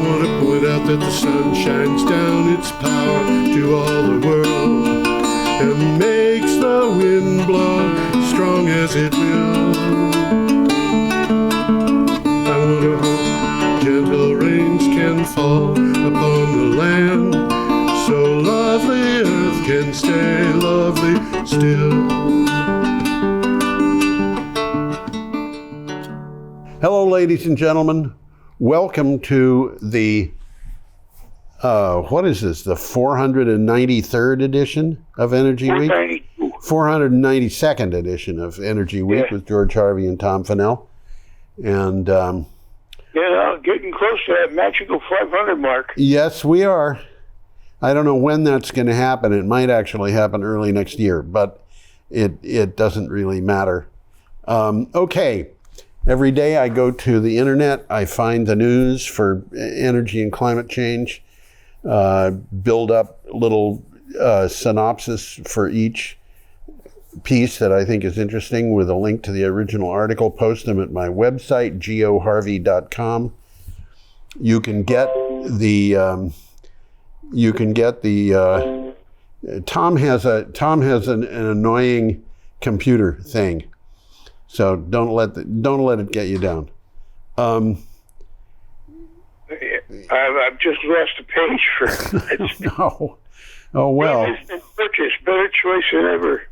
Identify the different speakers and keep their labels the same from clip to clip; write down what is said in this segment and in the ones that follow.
Speaker 1: want to point out that the sun shines down its power to all the world and makes the wind blow strong as it will. I want to hope gentle rains can fall upon the land, so lovely earth can stay lovely still.
Speaker 2: Hello, ladies and gentlemen. Welcome to the, what is this, the 493rd edition of Energy Week? 492nd edition of Energy Week with George Harvey and Tom Fennell. And
Speaker 3: getting close to that magical 500 mark.
Speaker 2: Yes, we are. I don't know when that's going to happen. It might actually happen early next year, but it doesn't really matter. Okay. Every day I go to the internet, I find the news for energy and climate change, build up little synopsis for each piece that I think is interesting with a link to the original article, post them at my website, goharvey.com. You can get the Tom has an annoying computer thing. So don't let it get you down.
Speaker 3: I've just lost a page for it.
Speaker 2: No. Oh well.
Speaker 3: Purchase, better choice than ever.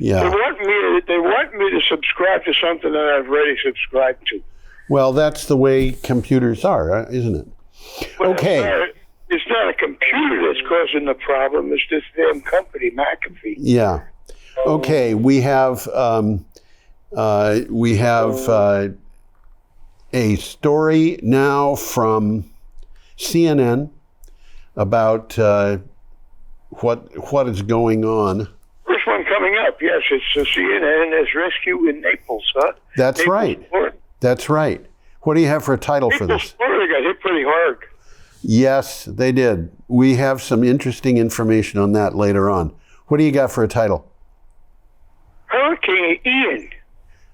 Speaker 2: Yeah.
Speaker 3: They want me to subscribe to something that I've already subscribed to.
Speaker 2: Well, that's the way computers are, isn't it?
Speaker 3: Well,
Speaker 2: okay.
Speaker 3: It's not a computer that's causing the problem. It's this damn company, McAfee.
Speaker 2: Yeah. Okay. We have a story now from CNN about what is going on.
Speaker 3: First one coming up, yes, it's CNN as rescue in Naples, huh?
Speaker 2: That's Naples, right. Florida. That's right. What do you have for a title for this?
Speaker 3: Florida got hit pretty hard.
Speaker 2: Yes, they did. We have some interesting information on that later on. What do you got for a title?
Speaker 3: Hurricane Ian.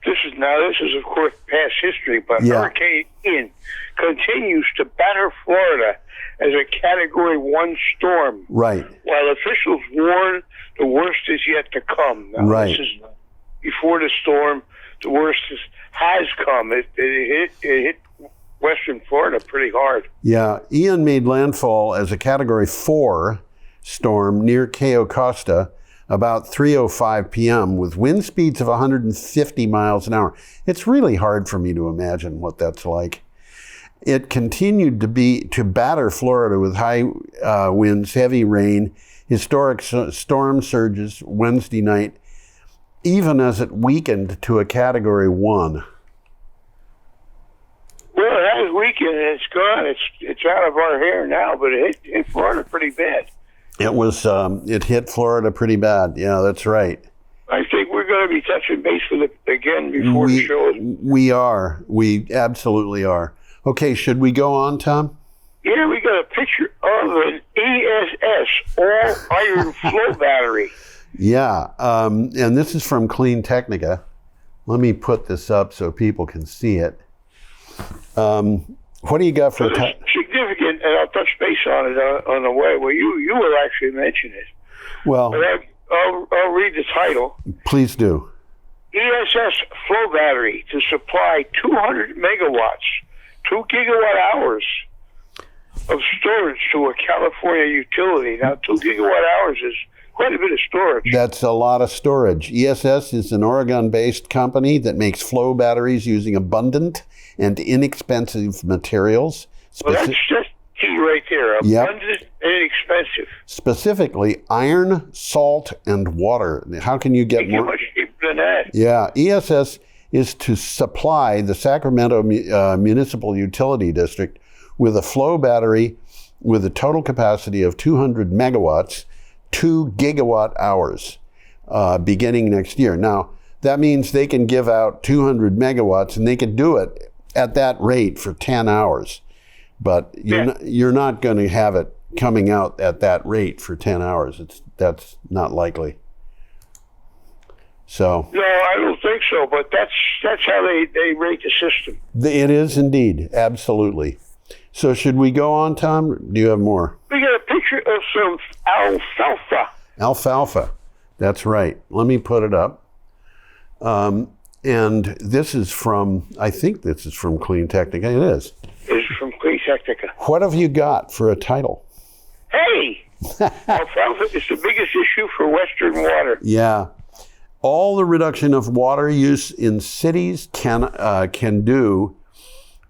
Speaker 3: This is of course past history, but Hurricane Ian continues to batter Florida as a Category 1 storm.
Speaker 2: Right. While
Speaker 3: officials warn the worst is yet to come. Now,
Speaker 2: right.
Speaker 3: This is before the storm. The worst has come. It hit Western Florida pretty hard.
Speaker 2: Yeah. Ian made landfall as a Category 4 storm near Cayo Costa about 3:05 p.m. with wind speeds of 150 miles an hour. It's really hard for me to imagine what that's like. It continued to batter Florida with high winds, heavy rain, historic storm surges Wednesday night, even as it weakened to a Category 1.
Speaker 3: Well, it has weakened and it's gone. It's out of our hair now, but it hit Florida pretty bad.
Speaker 2: It hit Florida pretty bad. Yeah, that's right.
Speaker 3: I think we're going to be touching base with it again before the show.
Speaker 2: We are. We absolutely are. Okay, should we go on, Tom?
Speaker 3: Yeah, we got a picture of an ESS, all-iron flow battery.
Speaker 2: Yeah, and this is from Clean Technica. Let me put this up so people can see it. What do you got for
Speaker 3: significant, and I'll touch base on it on the way. Well, you will actually mention it.
Speaker 2: Well,
Speaker 3: but I'll read the title.
Speaker 2: Please do.
Speaker 3: ESS flow battery to supply 200 megawatts, 2 gigawatt hours of storage to a California utility. Now, 2 gigawatt hours is quite a bit of storage.
Speaker 2: That's a lot of storage. ESS is an Oregon-based company that makes flow batteries using abundant and inexpensive materials.
Speaker 3: Well, that's just key right there. Abundant and inexpensive.
Speaker 2: Specifically, iron, salt, and water. How can you get more?
Speaker 3: Much cheaper than that.
Speaker 2: Yeah, ESS is to supply the Sacramento Municipal Utility District with a flow battery with a total capacity of 200 megawatts, 2 gigawatt hours, beginning next year. Now, that means they can give out 200 megawatts, and they can do it at that rate for 10 hours. But you're not going to have it coming out at that rate for 10 hours. That's not likely. So
Speaker 3: no, I don't think so. But that's how they rate the system.
Speaker 2: It is indeed, absolutely. So should we go on, Tom? Do you have more?
Speaker 3: We got a picture of some alfalfa.
Speaker 2: Alfalfa. That's right. Let me put it up. And this is from, I think this is from Clean Technica. It is.
Speaker 3: It's from Clean Technica.
Speaker 2: What have you got for a title?
Speaker 3: Hey! Alfalfa is the biggest issue for Western water.
Speaker 2: Yeah. All the reduction of water use in cities can do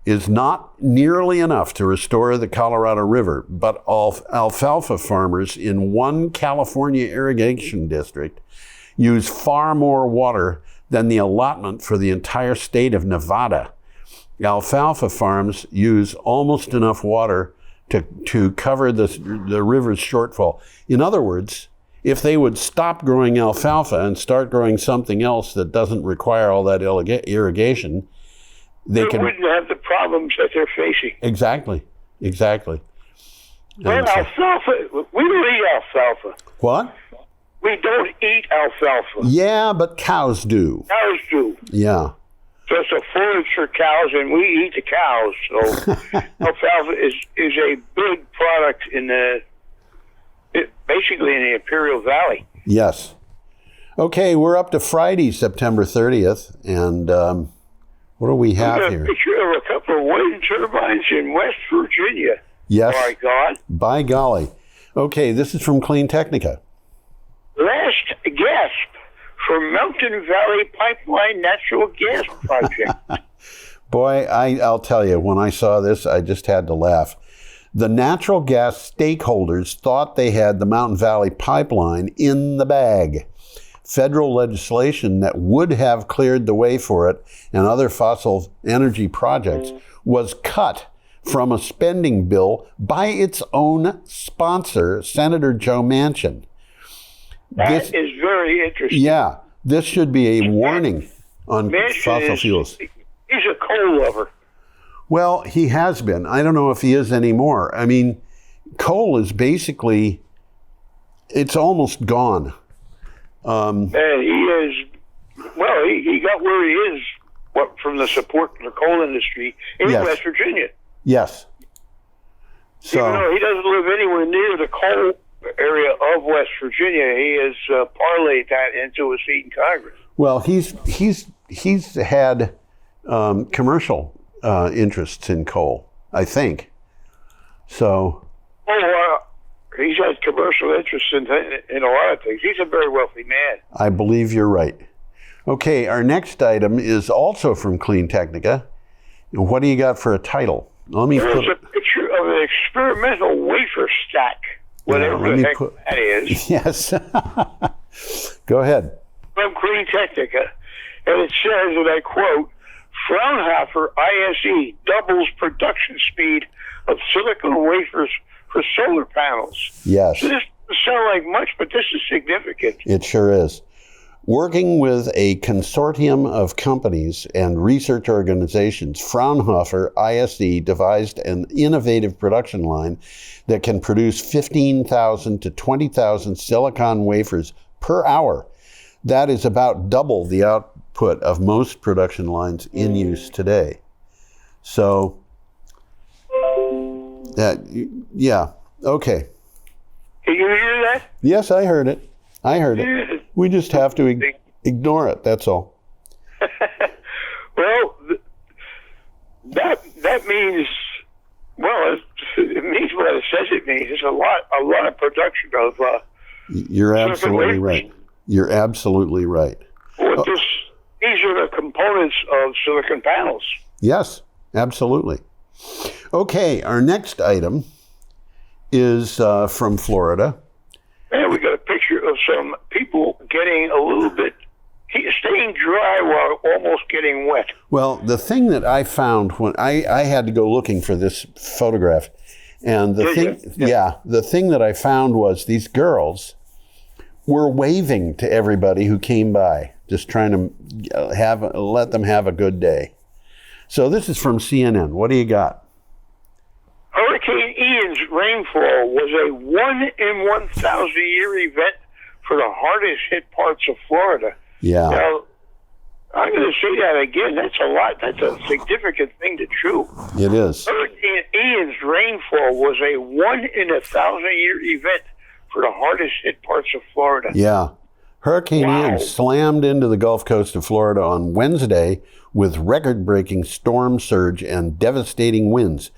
Speaker 2: is not nearly enough to restore the Colorado River, but alfalfa farmers in one California irrigation district use far more water than the allotment for the entire state of Nevada. Alfalfa farms use almost enough water to cover the river's shortfall. In other words, if they would stop growing alfalfa and start growing something else that doesn't require all that irrigation, they wouldn't
Speaker 3: have the problems that they're facing.
Speaker 2: Exactly.
Speaker 3: Well, alfalfa, we don't eat alfalfa.
Speaker 2: What?
Speaker 3: We don't eat alfalfa.
Speaker 2: Yeah, but cows do.
Speaker 3: Cows do.
Speaker 2: Yeah.
Speaker 3: So it's a forage for cows, and we eat the cows. So alfalfa is a big product basically in the Imperial Valley.
Speaker 2: Yes. Okay, we're up to Friday, September 30th, and what do we have here?
Speaker 3: A picture of a couple of wind turbines in West Virginia.
Speaker 2: Yes.
Speaker 3: My God.
Speaker 2: By golly. Okay, this is from Clean Technica.
Speaker 3: Last gasp for Mountain Valley Pipeline Natural Gas Project.
Speaker 2: Boy, I'll tell you, when I saw this, I just had to laugh. The natural gas stakeholders thought they had the Mountain Valley Pipeline in the bag. Federal legislation that would have cleared the way for it and other fossil energy projects was cut from a spending bill by its own sponsor, Senator Joe Manchin.
Speaker 3: That is very interesting.
Speaker 2: Yeah, this should be a warning on fossil fuels.
Speaker 3: He's a coal lover.
Speaker 2: Well, he has been. I don't know if he is anymore. I mean, coal is basically, it's almost gone.
Speaker 3: And he is, well, he got where he is from the support from the coal industry in West Virginia.
Speaker 2: Yes. So,
Speaker 3: even though he doesn't live anywhere near the coal area of West Virginia, he has parlayed that into a seat in Congress.
Speaker 2: Well, he's had commercial interests in coal, I think. So.
Speaker 3: He's had commercial interests in a lot of things. He's a very wealthy man.
Speaker 2: I believe you're right. Okay, our next item is also from Clean Technica. What do you got for a title?
Speaker 3: There's a picture of an experimental wafer stack, whatever the heck that is.
Speaker 2: Yes. Go ahead.
Speaker 3: From Clean Technica. And it says, and I quote, Fraunhofer ISE doubles production speed of silicon wafers for solar panels.
Speaker 2: Yes.
Speaker 3: So this doesn't sound like much, but this is significant.
Speaker 2: It sure is. Working with a consortium of companies and research organizations, Fraunhofer ISE devised an innovative production line that can produce 15,000 to 20,000 silicon wafers per hour. That is about double the output of most production lines in use today. So, yeah, okay.
Speaker 3: Can you hear that?
Speaker 2: Yes, I heard it. We just have to ignore it, that's all.
Speaker 3: Well, that means, well, it means what it says it means. It's a lot of production of
Speaker 2: You're absolutely right. You're absolutely right.
Speaker 3: These are the components of silicon panels.
Speaker 2: Yes, absolutely. Okay, our next item is from Florida.
Speaker 3: And we got a picture of some people getting a little bit, staying dry while almost getting wet.
Speaker 2: Well, the thing that I found when I had to go looking for this photograph, and the thing that I found was these girls were waving to everybody who came by, just trying to let them have a good day. So this is from CNN. What do you got?
Speaker 3: Hurricane Ian's rainfall was a 1 in 1,000 year event for the hardest hit parts of Florida.
Speaker 2: Yeah.
Speaker 3: Now, I'm going to say that again. That's a lot. That's a significant thing to chew.
Speaker 2: It is.
Speaker 3: Hurricane Ian's rainfall was a 1-in-1,000-year event for the hardest hit parts of Florida.
Speaker 2: Yeah. Hurricane Ian slammed into the Gulf Coast of Florida on Wednesday with record-breaking storm surge and devastating winds.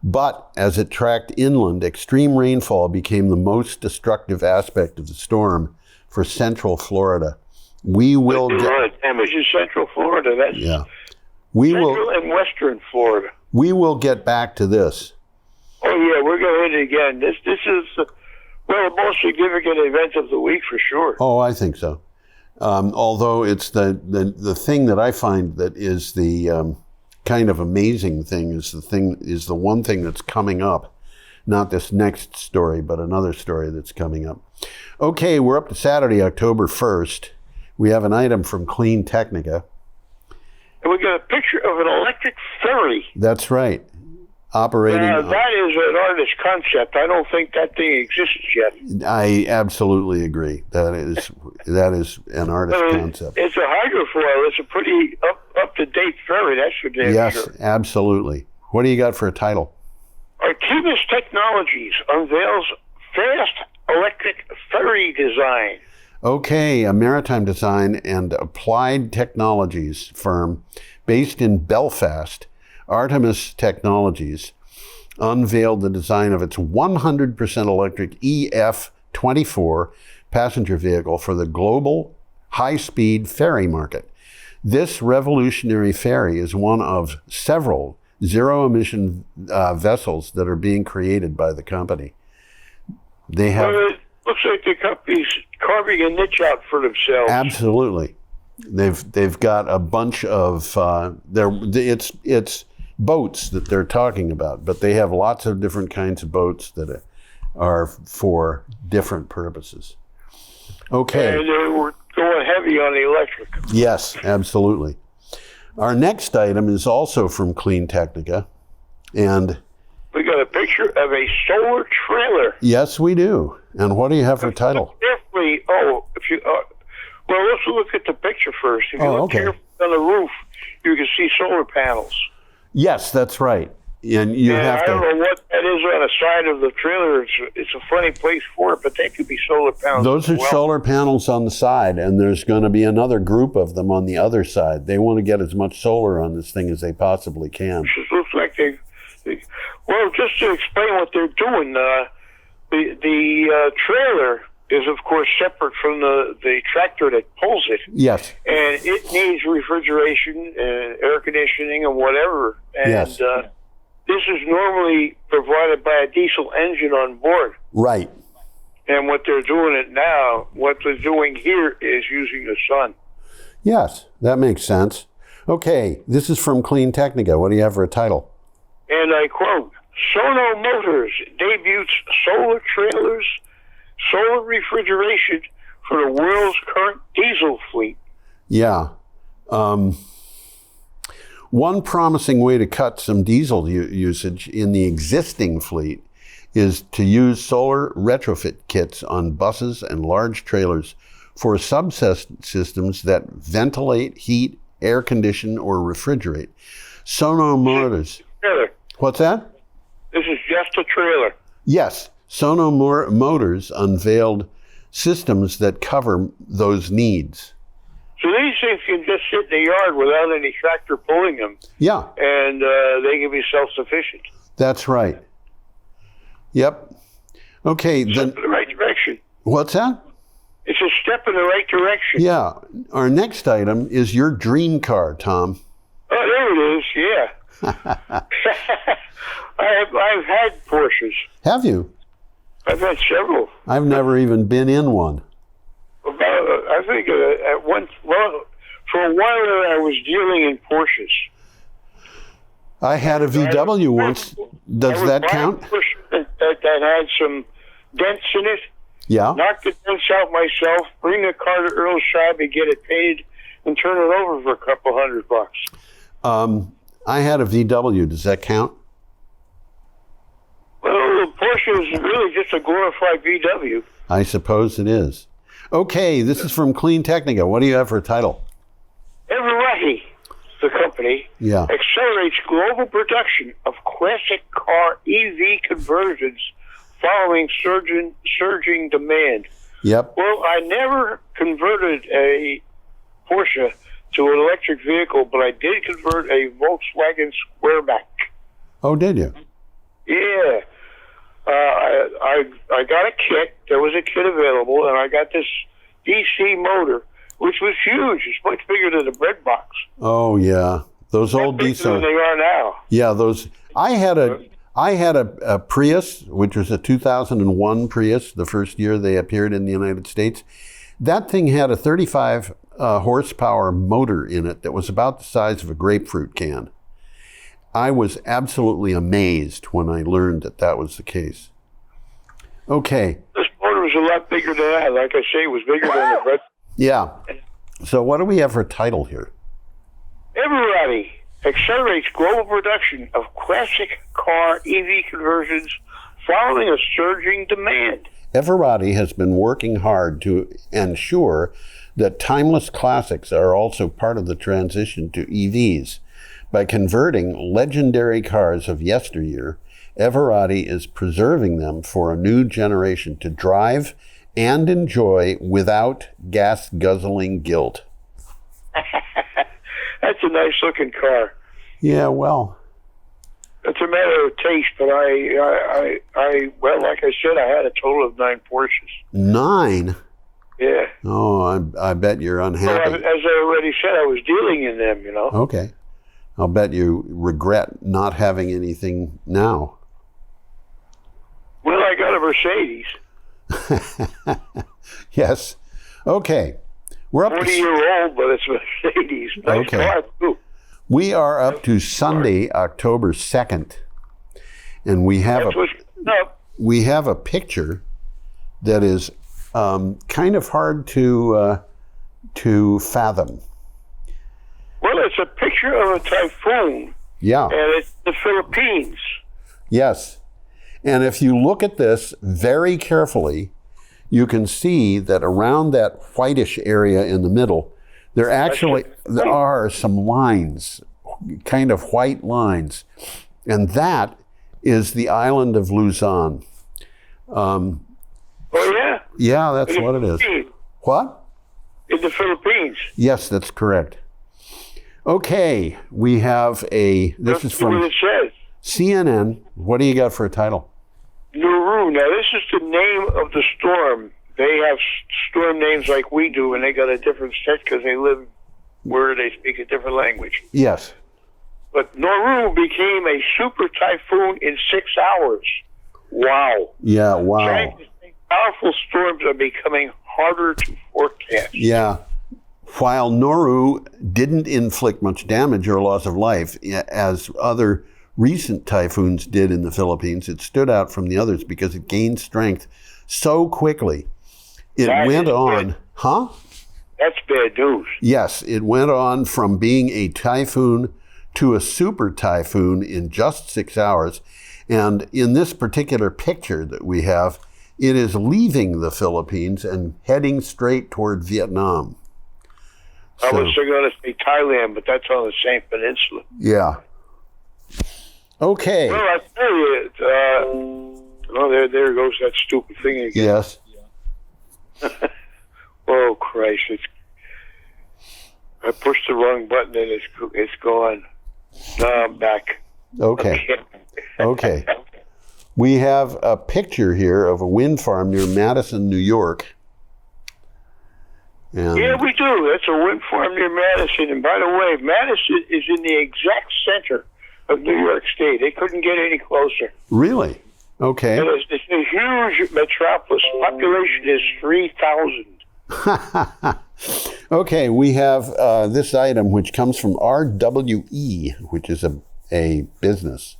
Speaker 2: But as it tracked inland, extreme rainfall became the most destructive aspect of the storm for central Florida. We will
Speaker 3: get a lot of damage in central Florida. That's central and western Florida.
Speaker 2: We will get back to this.
Speaker 3: Oh yeah, we're going to hit it again. This is the most significant event of the week for sure.
Speaker 2: Oh, I think so. Although it's the thing that I find that is the kind of amazing thing is the one thing that's coming up. Not this next story, but another story that's coming up. Okay, we're up to Saturday, October 1st. We have an item from Clean Technica.
Speaker 3: And we got a picture of an electric ferry.
Speaker 2: That's right. Operating.
Speaker 3: That is an artist's concept. I don't think that thing exists yet.
Speaker 2: I absolutely agree. That is an artist's concept.
Speaker 3: It's a hydrofoil. It's a pretty up-to-date ferry. That's for damn sure.
Speaker 2: Yes, absolutely. What do you got for a title?
Speaker 3: Artemis Technologies unveils fast electric ferry design.
Speaker 2: Okay, a maritime design and applied technologies firm based in Belfast, Artemis Technologies, unveiled the design of its 100% electric EF-24 passenger vehicle for the global high-speed ferry market. This revolutionary ferry is one of several zero-emission vessels that are being created by the company. They have.
Speaker 3: Well, it looks like the company's carving a niche out for themselves.
Speaker 2: Absolutely, they've got a bunch of it's boats that they're talking about, but they have lots of different kinds of boats that are for different purposes. Okay.
Speaker 3: And they were going heavy on the electric.
Speaker 2: Yes, absolutely. Our next item is also from Clean Technica, and
Speaker 3: we got a picture of a solar trailer.
Speaker 2: Yes, we do. And what do you have for a title?
Speaker 3: Carefully, let's look at the picture first. If you look carefully on the roof, you can see solar panels.
Speaker 2: Yes, that's right. And I
Speaker 3: don't know what that is on the side of the trailer. It's a funny place for it, but they could be solar panels.
Speaker 2: Those are solar panels on the side, and there's going to be another group of them on the other side. They want to get as much solar on this thing as they possibly can.
Speaker 3: It just looks like well, just to explain what they're doing, the trailer is, of course, separate from the tractor that pulls it.
Speaker 2: Yes.
Speaker 3: And it needs refrigeration and air conditioning and whatever. And
Speaker 2: yes.
Speaker 3: This is normally provided by a diesel engine on board.
Speaker 2: Right.
Speaker 3: And what they're doing here is using the sun.
Speaker 2: Yes, that makes sense. Okay, this is from Clean Technica. What do you have for a title?
Speaker 3: And I quote, Sono Motors debuts solar trailers, solar refrigeration for the world's current diesel fleet.
Speaker 2: Yeah. One promising way to cut some diesel usage in the existing fleet is to use solar retrofit kits on buses and large trailers for subsystems that ventilate, heat, air condition, or refrigerate. Sono Motors. What's that?
Speaker 3: This is just a trailer.
Speaker 2: Yes. Sono Motors unveiled systems that cover those needs.
Speaker 3: So these things can just sit in the yard without any tractor pulling them.
Speaker 2: Yeah.
Speaker 3: And they can be self-sufficient.
Speaker 2: That's right. Yep. Okay.
Speaker 3: Step in the right direction.
Speaker 2: What's that?
Speaker 3: It's a step in the right direction.
Speaker 2: Yeah. Our next item is your dream car, Tom.
Speaker 3: Oh, there it is. Yeah. I've had Porsches.
Speaker 2: Have you?
Speaker 3: I've had several.
Speaker 2: I've never even been in one.
Speaker 3: I think for a while I was dealing in Porsches.
Speaker 2: I had a VW once. Does that count?
Speaker 3: That had some dents in it.
Speaker 2: Yeah.
Speaker 3: Knock the dents out myself, bring the car to Earl's shop and get it painted and turn it over for a couple $100.
Speaker 2: I had a VW. Does that count?
Speaker 3: Well, the Porsche is really just a glorified VW.
Speaker 2: I suppose it is. Okay, this is from Clean Technica. What do you have for a title?
Speaker 3: Everyone Company
Speaker 2: Yeah.
Speaker 3: accelerates global production of classic car EV conversions following surging demand.
Speaker 2: Yep.
Speaker 3: Well, I never converted a Porsche to an electric vehicle, but I did convert a Volkswagen Squareback.
Speaker 2: Oh, did you?
Speaker 3: Yeah. I got a kit. There was a kit available, and I got this DC motor, which was huge. It's much bigger than a bread box.
Speaker 2: Oh, yeah. Those old
Speaker 3: Bigger
Speaker 2: diesel.
Speaker 3: than they are now.
Speaker 2: Yeah, those. I had a Prius, which was a 2001 Prius, the first year they appeared in the United States. That thing had a 35 horsepower motor in it that was about the size of a grapefruit can. I was absolutely amazed when I learned that that was the case. Okay.
Speaker 3: This motor was a lot bigger than that. Like I say, it was bigger than the bread.
Speaker 2: Yeah. So what do we have for a title here?
Speaker 3: Everybody accelerates global production of classic car EV conversions following a surging demand.
Speaker 2: Everati has been working hard to ensure that timeless classics are also part of the transition to EVs. By converting legendary cars of yesteryear, Everati is preserving them for a new generation to drive and enjoy without gas-guzzling guilt.
Speaker 3: That's a nice looking car.
Speaker 2: Yeah, well.
Speaker 3: It's a matter of taste, but well, like I said, I had a total of 9 Porsches.
Speaker 2: 9?
Speaker 3: Yeah.
Speaker 2: Oh, I bet you're unhappy.
Speaker 3: Well, as I already said, I was dealing in them, you know.
Speaker 2: Okay. I'll bet you regret not having anything now.
Speaker 3: Well, I got a Mercedes.
Speaker 2: Yes. Okay. We're up
Speaker 3: 40-year-old, but it's Mercedes. Nice
Speaker 2: Okay.
Speaker 3: car, too.
Speaker 2: We are up to Sunday, October 2nd, and we have we have a picture that is kind of hard to fathom.
Speaker 3: Well, it's a picture of a typhoon,
Speaker 2: Yeah.
Speaker 3: and it's the Philippines.
Speaker 2: Yes. And if you look at this very carefully, you can see that around that whitish area in the middle, there are some lines, kind of white lines. And that is the island of Luzon.
Speaker 3: Oh, yeah?
Speaker 2: Yeah, that's what it is. What?
Speaker 3: In the Philippines.
Speaker 2: Yes, that's correct. Okay, we have this
Speaker 3: That's
Speaker 2: is from
Speaker 3: what it says.
Speaker 2: CNN. What do you got for a title?
Speaker 3: Nauru. Now, this is the name of the storm. They have storm names like we do, and they got a different set because they live where they speak a different language.
Speaker 2: Yes.
Speaker 3: But Nauru became a super typhoon in 6 hours. Wow.
Speaker 2: Yeah, wow.
Speaker 3: Scientists think powerful storms are becoming harder to forecast.
Speaker 2: Yeah. While Nauru didn't inflict much damage or loss of life, as other recent typhoons did in the Philippines, it stood out from the others because it gained strength so quickly. It went on,
Speaker 3: That's bad news.
Speaker 2: Yes, it went on from being a typhoon to a super typhoon in just 6 hours. And in this particular picture that we have, it is leaving the Philippines and heading straight toward Vietnam.
Speaker 3: I was going to say Thailand, but that's on the same peninsula.
Speaker 2: Yeah. Okay.
Speaker 3: Well, I tell you, there goes that stupid thing again.
Speaker 2: Yes.
Speaker 3: Oh, Christ. I pushed the wrong button and it's gone. Now I'm back.
Speaker 2: Okay. Okay. We have a picture here of a wind farm near Madison, New York. And
Speaker 3: Yeah, we do. That's a wind farm near Madison. And by the way, Madison is in the exact center of New York State. They couldn't get any closer.
Speaker 2: Really? Okay.
Speaker 3: And it's a huge metropolis. Population is 3,000.
Speaker 2: Okay, we have this item which comes from RWE, which is a business.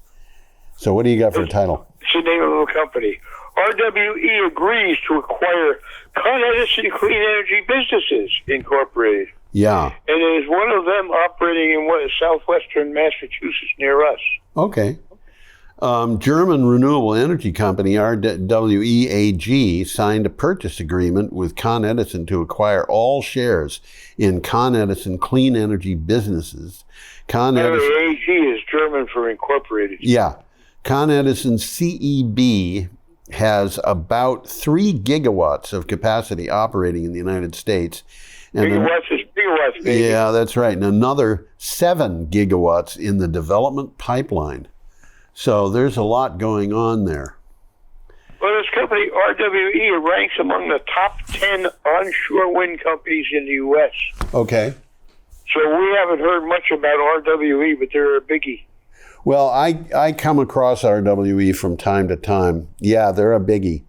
Speaker 2: So what do you got for a title?
Speaker 3: It's the name of a company. RWE agrees to acquire Con Edison Clean Energy Businesses Incorporated.
Speaker 2: Yeah.
Speaker 3: And it is one of them operating in southwestern Massachusetts near us.
Speaker 2: Okay. German renewable energy company RWEAG signed a purchase agreement with Con Edison to acquire all shares in Con Edison clean energy businesses.
Speaker 3: AG is German for incorporated.
Speaker 2: Yeah. Con Edison CEB has about 3 gigawatts of capacity operating in the United States. And
Speaker 3: Gigawatts is gigawatts, baby.
Speaker 2: yeah, that's right. And another 7 gigawatts in the development pipeline. So there's a lot going on there.
Speaker 3: Well, this company, RWE, ranks among the top 10 onshore wind companies in the U.S.
Speaker 2: Okay.
Speaker 3: So we haven't heard much about RWE, but they're a biggie.
Speaker 2: Well, I come across RWE from time to time. Yeah, they're a biggie.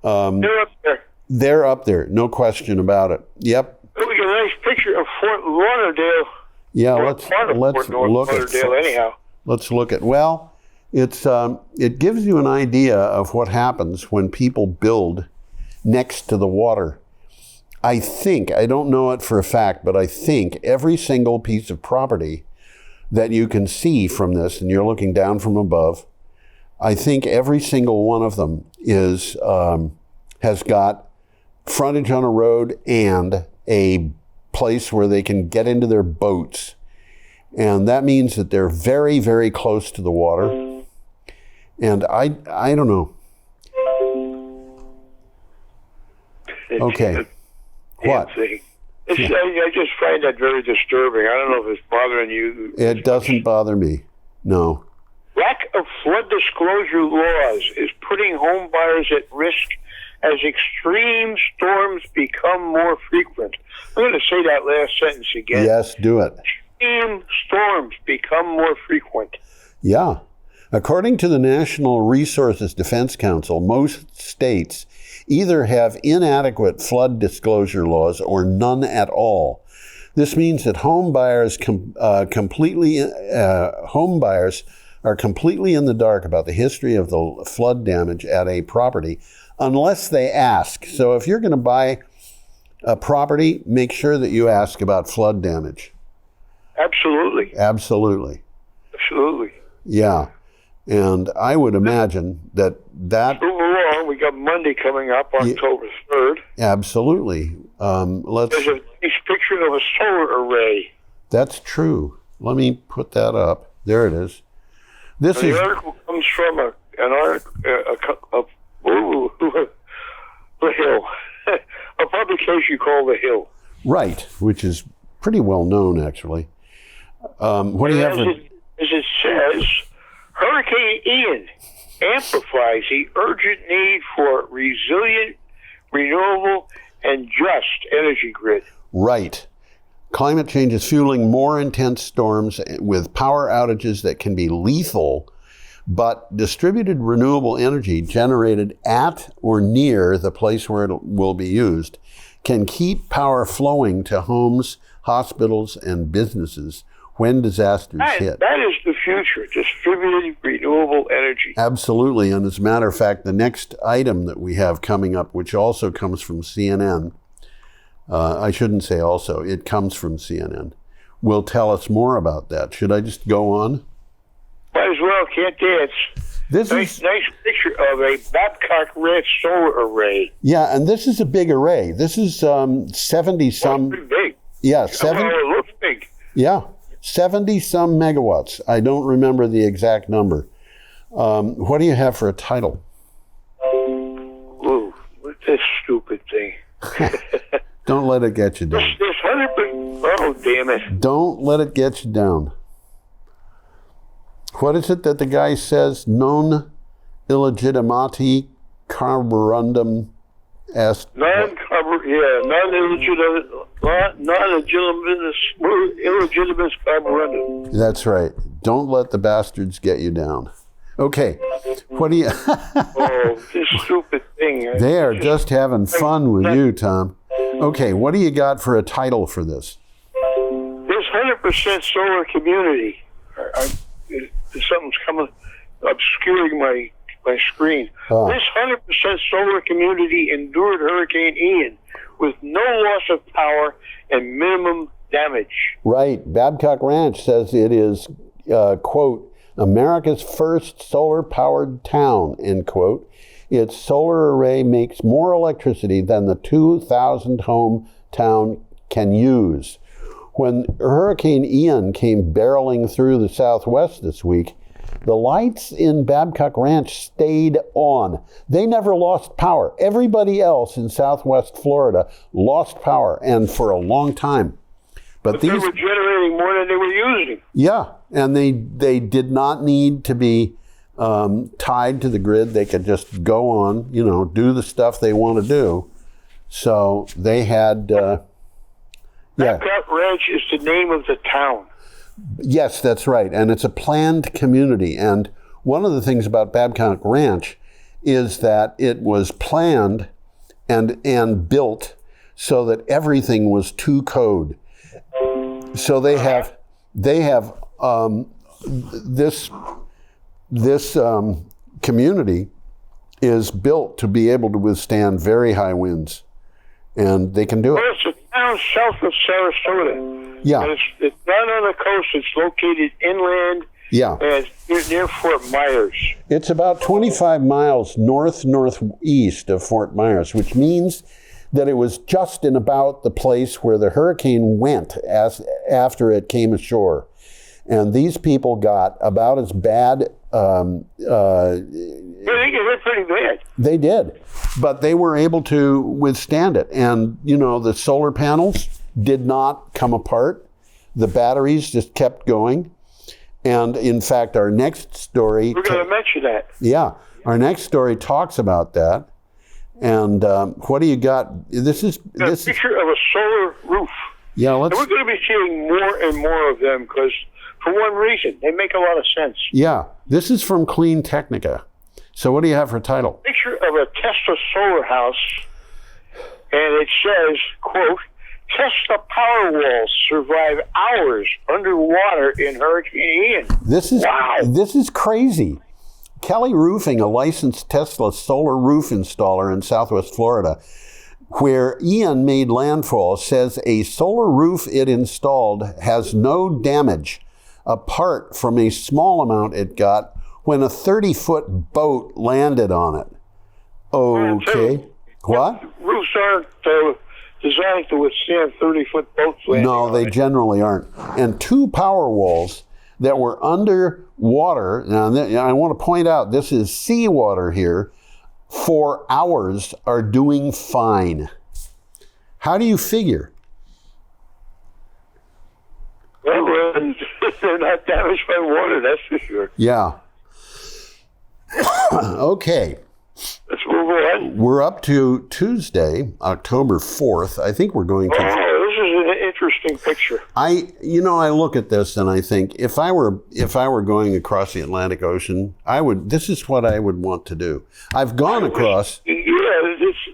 Speaker 3: They're up there.
Speaker 2: They're up there, no question about it. Yep.
Speaker 3: We got a nice picture of Fort Lauderdale.
Speaker 2: Yeah, let's look at
Speaker 3: Lauderdale, anyhow.
Speaker 2: Let's look at, well, it gives you an idea of what happens when people build next to the water. I think, I don't know it for a fact, but I think every single piece of property that you can see from this, and you're looking down from above, I think every single one of them has got frontage on a road and a place where they can get into their boats. And that means that they're very, very close to the water. And I don't know. Okay. What?
Speaker 3: I just find that very disturbing. I don't know if it's bothering you.
Speaker 2: It doesn't bother me. No.
Speaker 3: Lack of flood disclosure laws is putting home buyers at risk as extreme storms become more frequent. I'm going to say that last sentence again.
Speaker 2: Yes, do it.
Speaker 3: Extreme storms become more frequent.
Speaker 2: Yeah. According to the National Resources Defense Council, most states either have inadequate flood disclosure laws or none at all. This means that home buyers are completely in the dark about the history of the flood damage at a property unless they ask. So if you're going to buy a property, make sure that you ask about flood damage.
Speaker 3: Absolutely.
Speaker 2: Absolutely.
Speaker 3: Absolutely.
Speaker 2: Yeah. And I would imagine that
Speaker 3: Move along. We got Monday coming up, October 3rd.
Speaker 2: Absolutely.
Speaker 3: There's a nice picture of a solar array.
Speaker 2: That's true. Let me put that up. There it is.
Speaker 3: The article comes from the Hill, a publication called The Hill.
Speaker 2: Right, which is pretty well known, actually. What do you have?
Speaker 3: As it says, Hurricane Ian amplifies the urgent need for resilient, renewable, and just energy grid.
Speaker 2: Right. Climate change is fueling more intense storms with power outages that can be lethal, but distributed renewable energy generated at or near the place where it will be used can keep power flowing to homes, hospitals, and businesses when disasters hit.
Speaker 3: That is the future, distributed renewable energy.
Speaker 2: Absolutely. And as a matter of fact, the next item that we have coming up, which also comes from CNN, I shouldn't say also, it comes from CNN, will tell us more about that. Should I just go on?
Speaker 3: Might as well, can't dance. Nice picture of a Babcock Ranch solar array.
Speaker 2: Yeah, and this is a big array. This is 70 some.
Speaker 3: Pretty big.
Speaker 2: Yeah,
Speaker 3: it looks big.
Speaker 2: Yeah, 70 some megawatts. I don't remember the exact number. What do you have for a title?
Speaker 3: Ooh, what's this stupid thing?
Speaker 2: Don't let it get you down.
Speaker 3: This 100%. Oh, damn it!
Speaker 2: Don't let it get you down. What is it that the guy says? Non illegitimati carborundum est.
Speaker 3: Non-illegitimate carborundum.
Speaker 2: That's right. Don't let the bastards get you down. Okay. What do you...
Speaker 3: Oh, this stupid thing.
Speaker 2: They are just having fun with you, Tom. Okay, what do you got for a title for this?
Speaker 3: This 100% solar community. Something's coming, obscuring my screen.
Speaker 2: Oh.
Speaker 3: This 100% solar community endured Hurricane Ian with no loss of power and minimum damage.
Speaker 2: Right. Babcock Ranch says it is, quote, America's first solar-powered town, end quote. Its solar array makes more electricity than the 2,000-home town can use. When Hurricane Ian came barreling through the Southwest this week, the lights in Babcock Ranch stayed on. They never lost power. Everybody else in Southwest Florida lost power, and for a long time. But
Speaker 3: they were generating more than they were using.
Speaker 2: Yeah, and they did not need to be tied to the grid. They could just go on, do the stuff they want to do. So they had...
Speaker 3: Babcock Ranch is the name of the town.
Speaker 2: Yes, that's right. And it's a planned community. And one of the things about Babcock Ranch is that it was planned and built so that everything was to code. So they have this community is built to be able to withstand very high winds, and they can do it.
Speaker 3: Well, it's a town south of Sarasota.
Speaker 2: Yeah.
Speaker 3: And it's not on the coast. It's located inland.
Speaker 2: Yeah.
Speaker 3: And it's near Fort Myers.
Speaker 2: It's about 25 miles northeast of Fort Myers, which means that it was just in about the place where the hurricane went after it came ashore. And these people got about as bad.
Speaker 3: They get hit pretty bad.
Speaker 2: They did. But they were able to withstand it. And, the solar panels did not come apart. The batteries just kept going. And in fact, our next story...
Speaker 3: We're going to mention that.
Speaker 2: Yeah. Our next story talks about that. And what do you got? This is
Speaker 3: a picture of a solar roof.
Speaker 2: Yeah,
Speaker 3: and we're going to be seeing more and more of them because, for one reason, they make a lot of sense.
Speaker 2: Yeah. This is from Clean Technica. So what do you have for title?
Speaker 3: Picture of a Tesla solar house, and it says, quote, Tesla power walls survive hours underwater in Hurricane Ian.
Speaker 2: This is crazy. Kelly Roofing, a licensed Tesla solar roof installer in Southwest Florida, where Ian made landfall, says a solar roof it installed has no damage apart from a small amount it got when a 30-foot boat landed on it. Okay. What?
Speaker 3: Roofs aren't designed to withstand 30-foot boats landing.
Speaker 2: No, they generally aren't. And two power walls that were underwater, now I want to point out this is seawater here, for hours are doing fine. How do you figure?
Speaker 3: Well, they're not damaged by water, that's for sure.
Speaker 2: Yeah. Okay.
Speaker 3: Let's move on.
Speaker 2: We're up to Tuesday, October 4th. I think we're going to...
Speaker 3: Oh, this is an interesting picture.
Speaker 2: I look at this and I think if I were going across the Atlantic Ocean, this is what I would want to do. I've gone across...
Speaker 3: Yeah,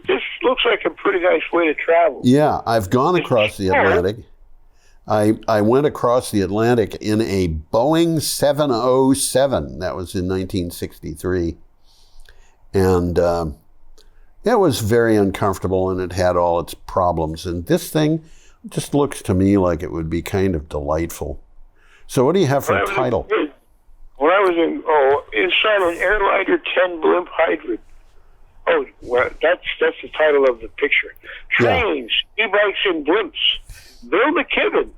Speaker 3: this looks like a pretty nice way to travel.
Speaker 2: Yeah, I've gone across the Atlantic. I went across the Atlantic in a Boeing 707. That was in 1963. And it was very uncomfortable, and it had all its problems. And this thing just looks to me like it would be kind of delightful. So what do you have for a title?
Speaker 3: When I was inside an Airliner 10 blimp hydrant. Oh, well, that's the title of the picture. Trains, e-bikes, and blimps. Bill McKibben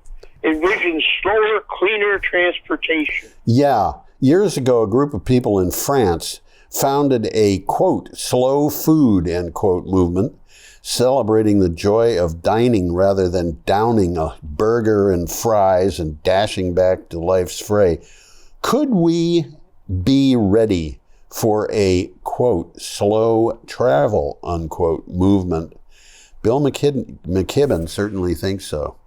Speaker 3: envisions slower, cleaner transportation.
Speaker 2: Yeah. Years ago, a group of people in France founded a, quote, slow food, end quote, movement, celebrating the joy of dining rather than downing a burger and fries and dashing back to life's fray. Could we be ready for a, quote, slow travel, unquote, movement? Bill McKibben certainly thinks so.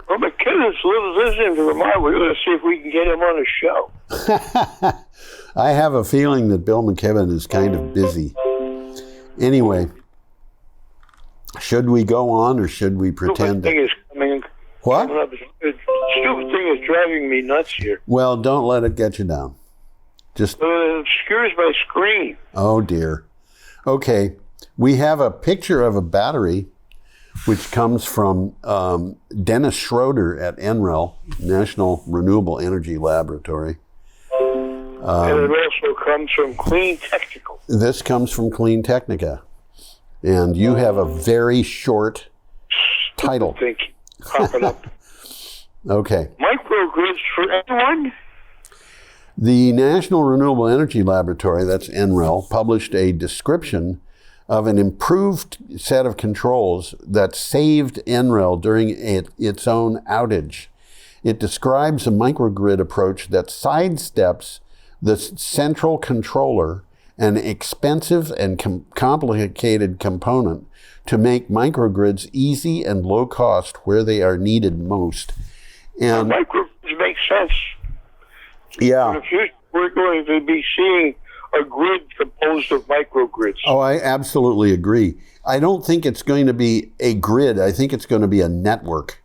Speaker 3: Well, McKibben's lives in Vermont. We're going to see if we can get him on a show.
Speaker 2: I have a feeling that Bill McKibben is kind of busy. Anyway, should we go on or should we pretend?
Speaker 3: Stupid thing is coming.
Speaker 2: What?
Speaker 3: The stupid thing is driving me nuts here.
Speaker 2: Well, don't let it get you down. Just
Speaker 3: it obscures my screen.
Speaker 2: Oh dear. Okay, we have a picture of a battery, which comes from Dennis Schroeder at NREL, National Renewable Energy Laboratory.
Speaker 3: And it also comes from Clean Technical.
Speaker 2: This comes from Clean Technica. And you have a very short title.
Speaker 3: Think popping up.
Speaker 2: Okay.
Speaker 3: Microgrids for anyone?
Speaker 2: The National Renewable Energy Laboratory, that's NREL, published a description of an improved set of controls that saved NREL during its own outage. It describes a microgrid approach that sidesteps the central controller, an expensive and complicated component, to make microgrids easy and low cost where they are needed most. And
Speaker 3: Microgrids make sense.
Speaker 2: yeah.
Speaker 3: In the future, we're going to be seeing a grid composed of microgrids.
Speaker 2: Oh, I absolutely agree. I don't think it's going to be a grid. I think it's going to be a network.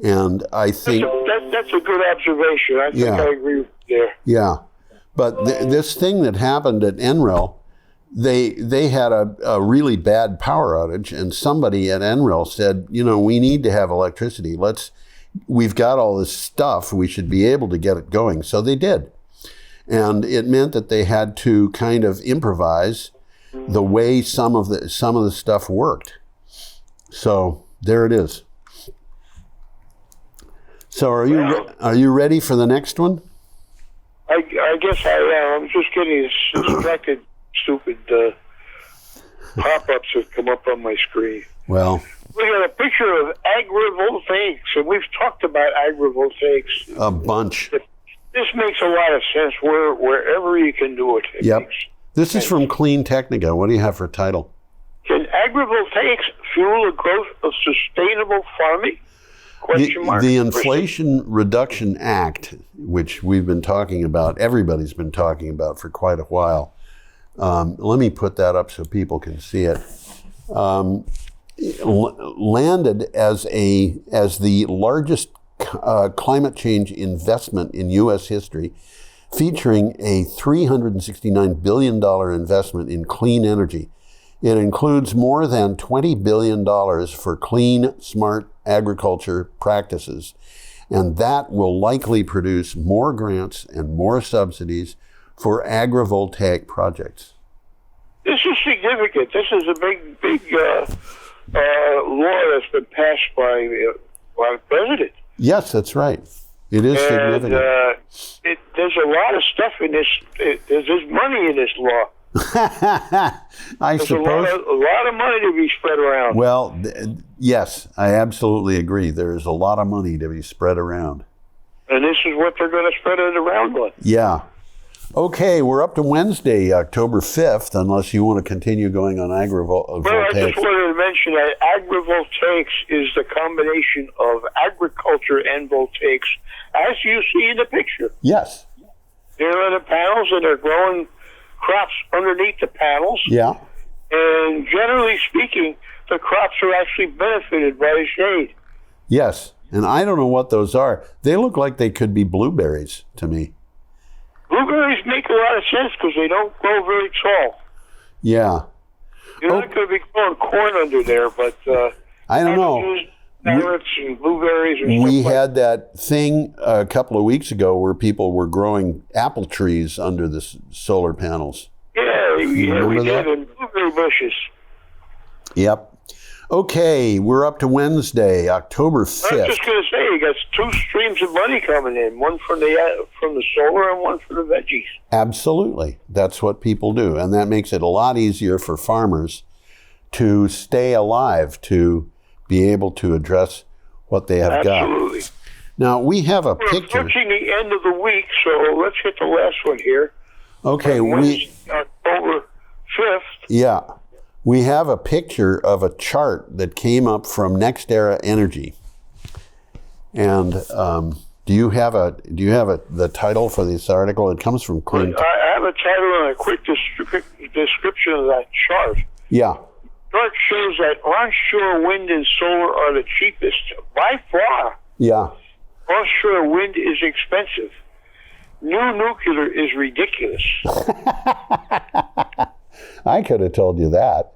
Speaker 2: And I think
Speaker 3: That's a good observation. I think I agree with you there.
Speaker 2: yeah. But this thing that happened at NREL, they had a really bad power outage, and somebody at NREL said, we need to have electricity. We've got all this stuff. We should be able to get it going. So they did. And it meant that they had to kind of improvise the way some of the stuff worked. So there it is. So are you ready for the next one?
Speaker 3: I guess I am. I'm just getting distracted, stupid pop-ups that come up on my screen.
Speaker 2: Well,
Speaker 3: We got a picture of agrivoltaics, and we've talked about agrivoltaics.
Speaker 2: a bunch.
Speaker 3: This makes a lot of sense wherever you can do it.
Speaker 2: Yep. This is from Clean Technica. What do you have for title?
Speaker 3: Can agrivoltaics fuel the growth of sustainable farming?
Speaker 2: The Inflation Reduction Act, which we've been talking about, everybody's been talking about for quite a while. Let me put that up so people can see it. Landed as the largest climate change investment in U.S. history, featuring a $369 billion investment in clean energy. It includes more than $20 billion for clean, smart agriculture practices, and that will likely produce more grants and more subsidies for agrivoltaic projects.
Speaker 3: This is significant. This is a big law that's been passed by the president.
Speaker 2: Yes, that's right. It is significant.
Speaker 3: There's a lot of stuff in this. There's money in this law.
Speaker 2: I suppose
Speaker 3: a lot of money to be spread around.
Speaker 2: Well, yes, I absolutely agree. There is a lot of money to be spread around.
Speaker 3: And this is what they're going to spread it around on.
Speaker 2: Yeah. Okay, we're up to Wednesday, October 5th, unless you want to continue going on agrivoltaics.
Speaker 3: Well, I just wanted to mention that agrivoltaics is the combination of agriculture and voltaics, as you see in the picture.
Speaker 2: Yes.
Speaker 3: They're on the panels, and they're growing crops underneath the panels.
Speaker 2: Yeah.
Speaker 3: And generally speaking, the crops are actually benefited by the shade.
Speaker 2: Yes, and I don't know what those are. They look like they could be blueberries to me.
Speaker 3: Blueberries make a lot of sense because they don't grow very tall.
Speaker 2: Yeah.
Speaker 3: You're not going to be growing corn under there, but
Speaker 2: I don't know.
Speaker 3: Carrots and blueberries.
Speaker 2: We had that thing a couple of weeks ago where people were growing apple trees under the solar panels.
Speaker 3: Yeah, we
Speaker 2: remember
Speaker 3: did,
Speaker 2: that?
Speaker 3: and blueberry bushes.
Speaker 2: Yep. Okay, we're up to Wednesday, October 5th.
Speaker 3: I was just going to say, you got two streams of money coming in, one from the solar and one from the veggies.
Speaker 2: Absolutely. That's what people do. And that makes it a lot easier for farmers to stay alive, to be able to address what they have got.
Speaker 3: Absolutely.
Speaker 2: Now, we have a
Speaker 3: We're
Speaker 2: picture.
Speaker 3: approaching the end of the week, so let's hit the last one here.
Speaker 2: Okay,
Speaker 3: Wednesday, October 5th.
Speaker 2: Yeah. We have a picture of a chart that came up from NextEra Energy. And do you have the title for this article? It comes from Clean.
Speaker 3: I have a title and a quick description of that chart.
Speaker 2: Yeah.
Speaker 3: The chart shows that onshore wind and solar are the cheapest by far.
Speaker 2: Yeah.
Speaker 3: Offshore wind is expensive. New nuclear is ridiculous.
Speaker 2: I could have told you that.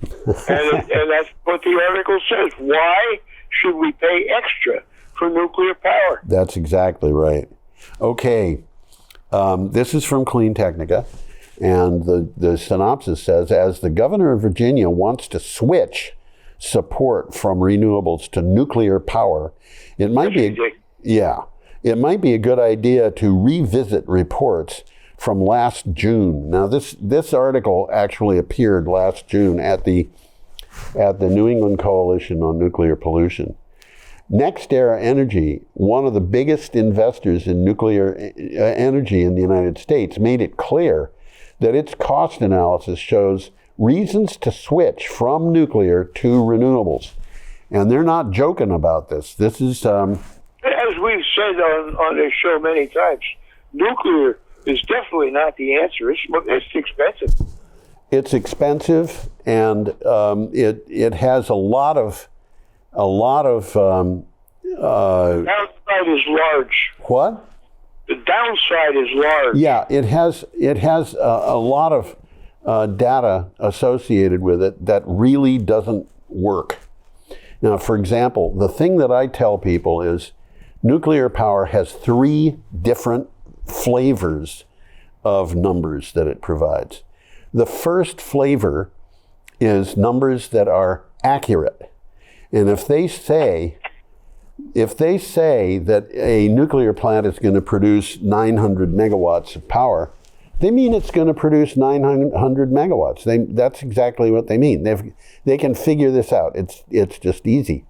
Speaker 3: and that's what the article says. Why should we pay extra for nuclear power?
Speaker 2: That's exactly right. Okay. This is from Clean Technica, and the synopsis says, as the governor of Virginia wants to switch support from renewables to nuclear power, it might be a good idea to revisit reports from last June. Now, this article actually appeared last June at the New England Coalition on Nuclear Pollution. NextEra Energy, one of the biggest investors in nuclear energy in the United States, made it clear that its cost analysis shows reasons to switch from nuclear to renewables. And they're not joking about this. This is...
Speaker 3: As we've said on this show many times, nuclear is definitely not the answer. It's expensive.
Speaker 2: It's expensive, and it has a lot of
Speaker 3: downside is large.
Speaker 2: What?
Speaker 3: The downside is large.
Speaker 2: Yeah, it has a lot of data associated with it that really doesn't work. Now, for example, the thing that I tell people is nuclear power has 3 different flavors of numbers that it provides. The first flavor is numbers that are accurate. And if they say that a nuclear plant is going to produce 900 megawatts of power, they mean it's going to produce 900 megawatts. That's exactly what they mean. They can figure this out. It's just easy.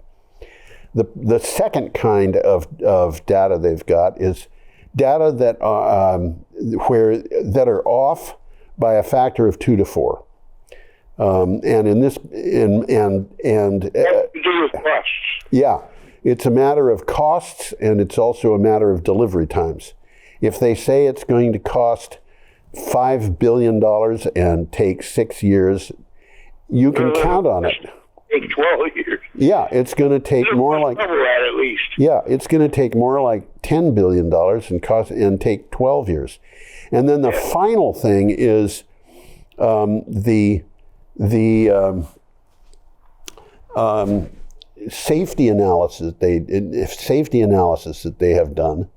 Speaker 2: The second kind of data they've got is data that are off by a factor of 2 to 4. And in this, to
Speaker 3: do with costs.
Speaker 2: Yeah, it's a matter of costs, and it's also a matter of delivery times. If they say it's going to cost $5 billion and take 6 years, you can count on it.
Speaker 3: Take 12 years.
Speaker 2: Yeah, it's going to take more like...
Speaker 3: at least.
Speaker 2: Yeah, it's going to take more like $10 billion and take 12 years. And then the final thing is the safety analysis that they have done.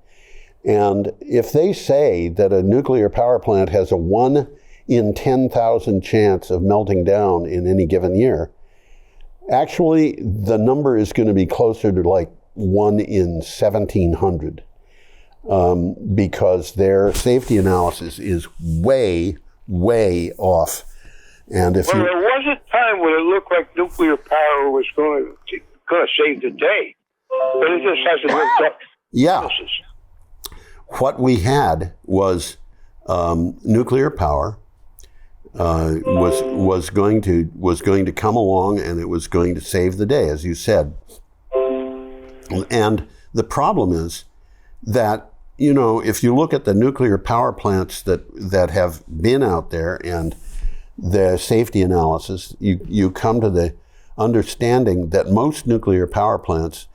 Speaker 2: And if they say that a nuclear power plant has a 1 in 10,000 chance of melting down in any given year, actually the number is going to be closer to like 1 in 1,700 because their safety analysis is way, way off. And if
Speaker 3: there was a time when it looked like nuclear power was going to save the day, but it just hasn't worked out.
Speaker 2: Yeah. What we had was nuclear power was going to come along, and it was going to save the day, as you said. And the problem is that, you know, if you look at the nuclear power plants that have been out there and the safety analysis, you come to the understanding that most nuclear power plants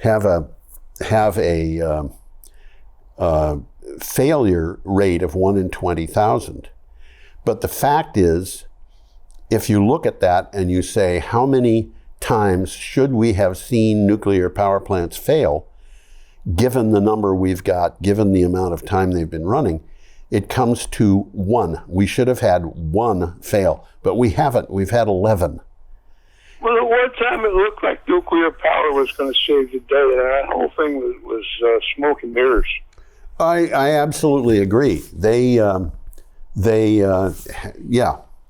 Speaker 2: have a failure rate of 1 in 20,000. But the fact is, if you look at that and you say, how many times should we have seen nuclear power plants fail, given the number we've got, given the amount of time they've been running, it comes to 1. We should have had 1 fail, but we haven't. We've had 11.
Speaker 3: Well, at one time it looked like nuclear power was going to save the day, and that whole thing was smoke and mirrors.
Speaker 2: I absolutely agree. Yeah,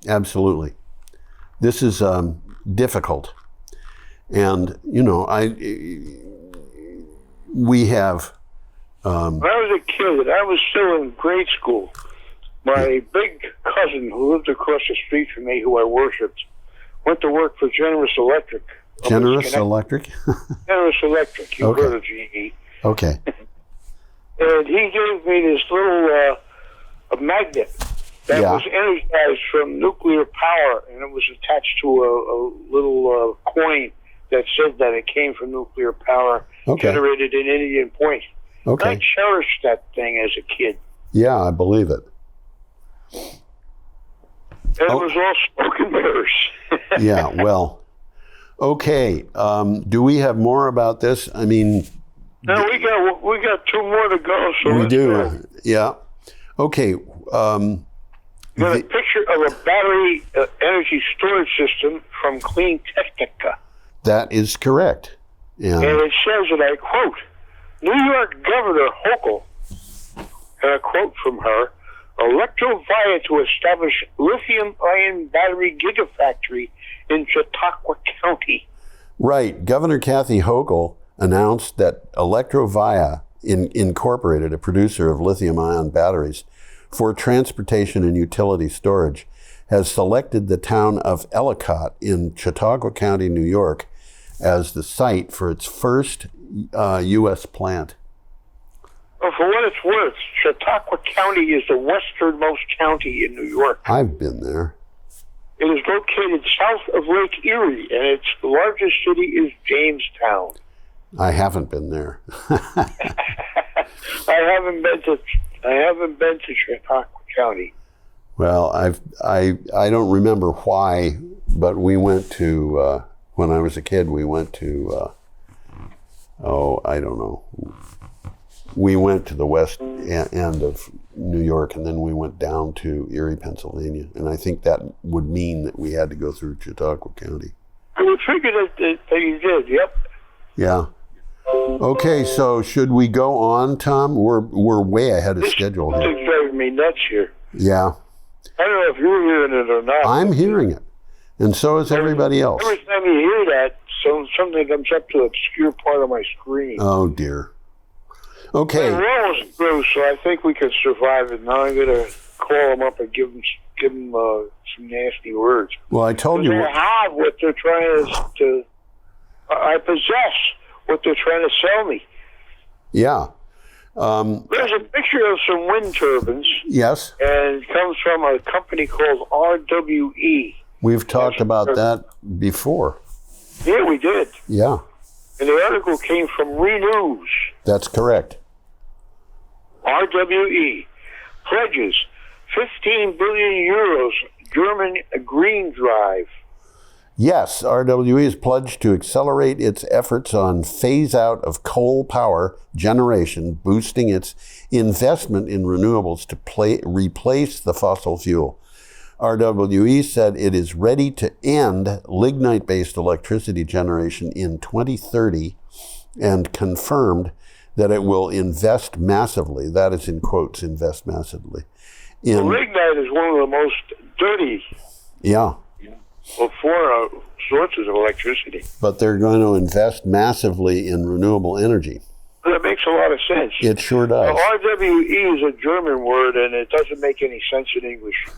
Speaker 2: absolutely. This is difficult. And, you know, we have...
Speaker 3: when I was a kid, I was still in grade school. My big cousin, who lived across the street from me, who I worshipped, went to work for Generous Electric.
Speaker 2: Generous Electric?
Speaker 3: Generous Electric. You've heard of GE.
Speaker 2: Okay.
Speaker 3: And he gave me this little a magnet that was energized from nuclear power, and it was attached to a little coin that said that it came from nuclear power, generated in Indian Point.
Speaker 2: Okay.
Speaker 3: I cherished that thing as a kid.
Speaker 2: Yeah, I believe it.
Speaker 3: And it was all smoke and mirrors.
Speaker 2: Yeah, well, okay. Do we have more about this? I mean...
Speaker 3: No, we got 2 more to go. So
Speaker 2: we do, yeah. Okay.
Speaker 3: Got a picture of a battery energy storage system from Clean Technica.
Speaker 2: That is correct.
Speaker 3: And it says, and I quote, New York Governor Hochul, and a quote from her, Electrovaya to establish lithium-ion battery gigafactory in Chautauqua County.
Speaker 2: Right. Governor Kathy Hochul announced that Electrovaya Incorporated, a producer of lithium-ion batteries for transportation and utility storage, has selected the town of Ellicott in Chautauqua County, New York, as the site for its first U.S. plant.
Speaker 3: Well, for what it's worth, Chautauqua County is the westernmost county in New York.
Speaker 2: I've been there.
Speaker 3: It is located south of Lake Erie, and its largest city is Jamestown.
Speaker 2: I haven't been there.
Speaker 3: I haven't been to Chautauqua County.
Speaker 2: Well, I don't remember why, but we went to when I was a kid. We went to I don't know. We went to the west end of New York, and then we went down to Erie, Pennsylvania, and I think that would mean that we had to go through Chautauqua County.
Speaker 3: I would figure that you did. Yep.
Speaker 2: Yeah. Okay, so should we go on, Tom? We're way ahead of schedule here.
Speaker 3: This is driving me nuts here.
Speaker 2: Yeah.
Speaker 3: I don't know if you're hearing it or not.
Speaker 2: I'm hearing it, and so is everybody else.
Speaker 3: Every time you hear that, something comes up to an obscure part of my screen.
Speaker 2: Oh dear. Okay.
Speaker 3: We're almost through, so I think we can survive it. Now I'm going to call them up and give them some nasty words.
Speaker 2: Well, I told you.
Speaker 3: I have what they're trying to. I possess what they're trying to sell me.
Speaker 2: Yeah.
Speaker 3: There's a picture of some wind turbines.
Speaker 2: Yes.
Speaker 3: And it comes from a company called RWE.
Speaker 2: We've talked about that before.
Speaker 3: Yeah, we did.
Speaker 2: Yeah.
Speaker 3: And the article came from Renews.
Speaker 2: That's correct.
Speaker 3: RWE pledges 15 billion euros German green drive.
Speaker 2: Yes, RWE has pledged to accelerate its efforts on phase out of coal power generation, boosting its investment in renewables to replace the fossil fuel. RWE said it is ready to end lignite-based electricity generation in 2030 and confirmed that it will invest massively, that is in quotes, invest massively.
Speaker 3: Lignite is one of the most dirty sources of electricity.
Speaker 2: But they're going to invest massively in renewable energy.
Speaker 3: That makes a lot of sense.
Speaker 2: It sure does.
Speaker 3: Now, RWE is a German word, and it doesn't make any sense in English.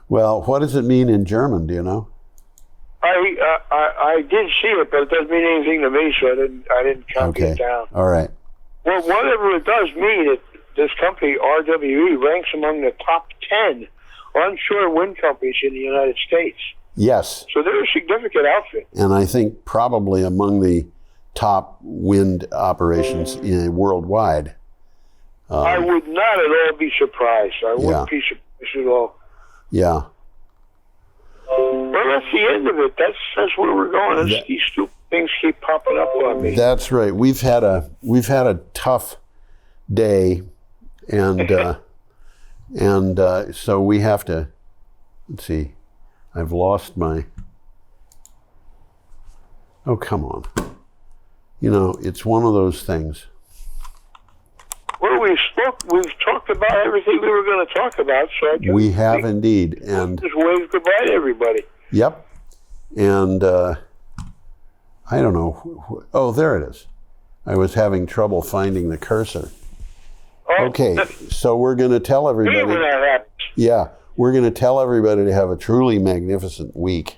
Speaker 2: Well, what does it mean in German? Do you know?
Speaker 3: I did see it, but it doesn't mean anything to me, so I didn't copy it down.
Speaker 2: All right.
Speaker 3: Well, whatever it does mean, this company RWE ranks among the top 10 onshore wind companies in the United States.
Speaker 2: Yes.
Speaker 3: So they're a significant outfit.
Speaker 2: And I think probably among the top wind operations worldwide.
Speaker 3: I would not at all be surprised. I wouldn't be surprised at all.
Speaker 2: Yeah.
Speaker 3: Well, that's the end of it. That's where we're going. These stupid things keep popping up on me.
Speaker 2: That's right. We've had a tough day, and so we have to. Let's see. I've lost my. Oh, come on. You know, it's one of those things.
Speaker 3: Well, we've talked about everything we were going to talk about, so
Speaker 2: we have indeed, and
Speaker 3: just wave goodbye to everybody.
Speaker 2: Yep, and I don't know. Oh, there it is. I was having trouble finding the cursor.
Speaker 3: Oh,
Speaker 2: okay, so we're going to tell everybody.
Speaker 3: When that happens.
Speaker 2: Yeah, we're going to tell everybody to have a truly magnificent week.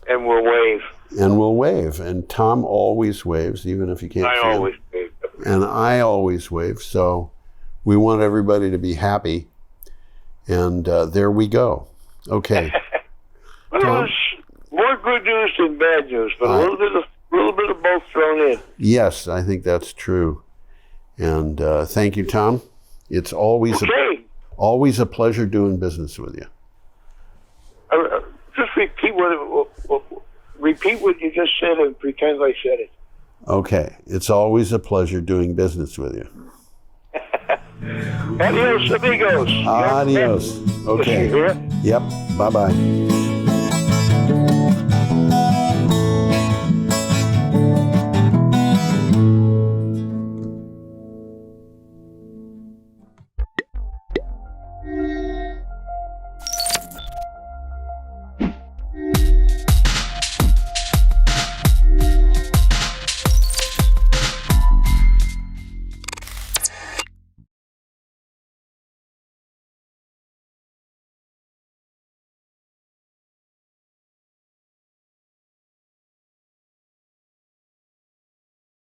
Speaker 3: And we'll wave.
Speaker 2: And we'll wave. And Tom always waves, even if you can't see him.
Speaker 3: I always wave.
Speaker 2: And I always wave. So we want everybody to be happy. And there we go. Okay.
Speaker 3: Well, there's more good news than bad news, but a little bit of both thrown in.
Speaker 2: Yes, I think that's true. And thank you, Tom. It's always a pleasure doing business with you.
Speaker 3: Just repeat what you just said and pretend I said it.
Speaker 2: Okay. It's always a pleasure doing business with you.
Speaker 3: Adios, amigos.
Speaker 2: Adios. Okay.
Speaker 3: Listen, yeah?
Speaker 2: Yep. Bye-bye.